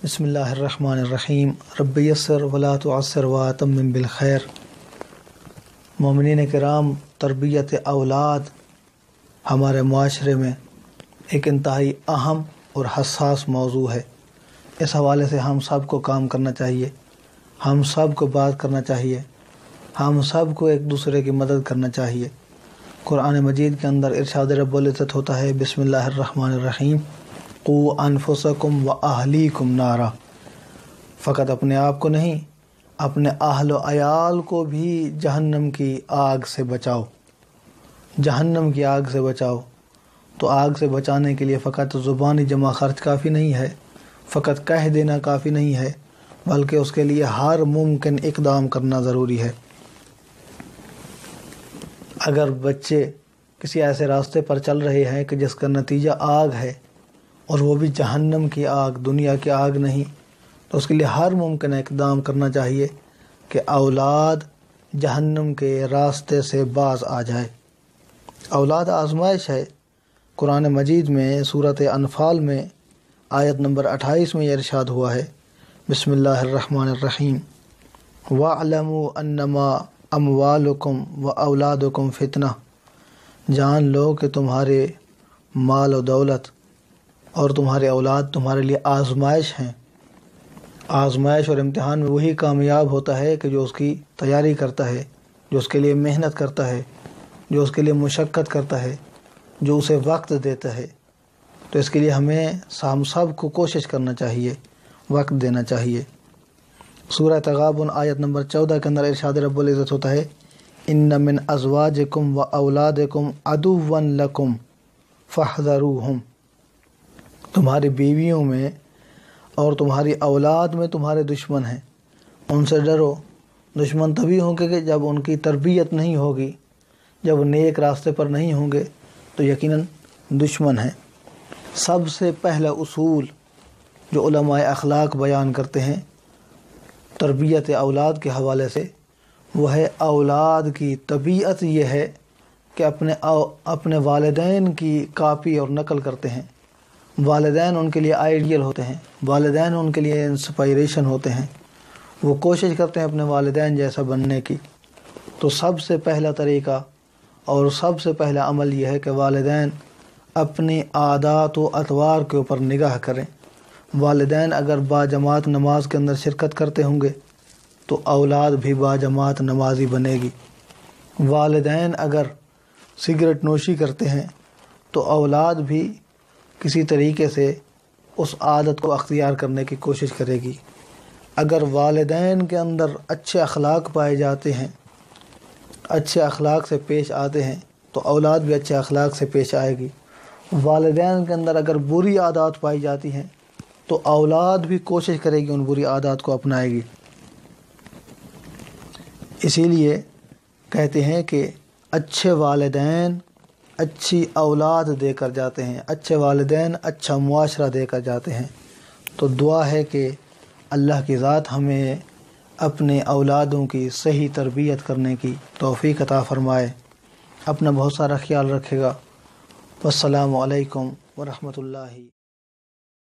بسم اللہ الرحمن الرحیم رب یسر ولا تعسر واتمم بالخیر۔ مومنین کرام، تربیت اولاد ہمارے معاشرے میں ایک انتہائی اہم اور حساس موضوع ہے۔ اس حوالے سے ہم سب کو کام کرنا چاہیے، ہم سب کو بات کرنا چاہیے، ہم سب کو ایک دوسرے کی مدد کرنا چاہیے۔ قرآن مجید کے اندر ارشاد رب العزت ہوتا ہے، بسم اللہ الرحمن الرحیم، قوا انفسکم و اہلیکم نارا۔ فقط اپنے آپ کو نہیں، اپنے اہل و عیال کو بھی جہنم کی آگ سے بچاؤ، جہنم کی آگ سے بچاؤ۔ تو آگ سے بچانے کے لیے فقط زبانی جمع خرچ کافی نہیں ہے، فقط کہہ دینا کافی نہیں ہے، بلکہ اس کے لیے ہر ممکن اقدام کرنا ضروری ہے۔ اگر بچے کسی ایسے راستے پر چل رہے ہیں کہ جس کا نتیجہ آگ ہے، اور وہ بھی جہنم کی آگ، دنیا کی آگ نہیں، تو اس کے لیے ہر ممکن اقدام کرنا چاہیے کہ اولاد جہنم کے راستے سے باز آ جائے۔ اولاد آزمائش ہے۔ قرآن مجید میں سورۃ انفال میں آیت نمبر 28 میں یہ ارشاد ہوا ہے، بسم اللہ الرحمن الرحیم، وَاعْلَمُوا أَنَّمَا أَمْوَالُكُمْ وَأَوْلَادُكُمْ فِتْنَةٌ۔ جان لو کہ تمہارے مال و دولت اور تمہارے اولاد تمہارے لیے آزمائش ہیں۔ آزمائش اور امتحان میں وہی کامیاب ہوتا ہے کہ جو اس کی تیاری کرتا ہے، جو اس کے لیے محنت کرتا ہے، جو اس کے لیے مشقت کرتا ہے، جو اسے وقت دیتا ہے۔ تو اس کے لیے ہم سب کو کوشش کرنا چاہیے، وقت دینا چاہیے۔ سورہ تغابن آیت نمبر 14 کے اندر ارشاد رب العزت ہوتا ہے، ان من ازواجکم و اولادکم عدوا لکم فاحذروہم۔ تمہاری بیویوں میں اور تمہاری اولاد میں تمہارے دشمن ہیں، ان سے ڈرو۔ دشمن تبھی ہوں گے کہ جب ان کی تربیت نہیں ہوگی، جب نیک راستے پر نہیں ہوں گے تو یقیناً دشمن ہیں۔ سب سے پہلا اصول جو علماء اخلاق بیان کرتے ہیں تربیت اولاد کے حوالے سے، وہ ہے اولاد کی طبیعت یہ ہے کہ اپنے والدین کی کاپی اور نقل کرتے ہیں۔ والدین ان کے لیے آئیڈیل ہوتے ہیں، والدین ان کے لیے انسپائریشن ہوتے ہیں، وہ کوشش کرتے ہیں اپنے والدین جیسا بننے کی۔ تو سب سے پہلا طریقہ اور سب سے پہلا عمل یہ ہے کہ والدین اپنی عادات و اطوار کے اوپر نگاہ کریں۔ والدین اگر باجماعت نماز کے اندر شرکت کرتے ہوں گے تو اولاد بھی باجماعت نمازی بنے گی۔ والدین اگر سگریٹ نوشی کرتے ہیں تو اولاد بھی کسی طریقے سے اس عادت کو اختیار کرنے کی کوشش کرے گی۔ اگر والدین کے اندر اچھے اخلاق پائے جاتے ہیں، اچھے اخلاق سے پیش آتے ہیں، تو اولاد بھی اچھے اخلاق سے پیش آئے گی۔ والدین کے اندر اگر بری عادات پائی جاتی ہیں تو اولاد بھی کوشش کرے گی ان بری عادات کو اپنائے گی۔ اسی لیے کہتے ہیں کہ اچھے والدین اچھی اولاد دے کر جاتے ہیں، اچھے والدین اچھا معاشرہ دے کر جاتے ہیں۔ تو دعا ہے کہ اللہ کی ذات ہمیں اپنے اولادوں کی صحیح تربیت کرنے کی توفیق عطا فرمائے۔ اپنا بہت سارا خیال رکھے گا۔ والسلام علیکم ورحمۃ اللہ۔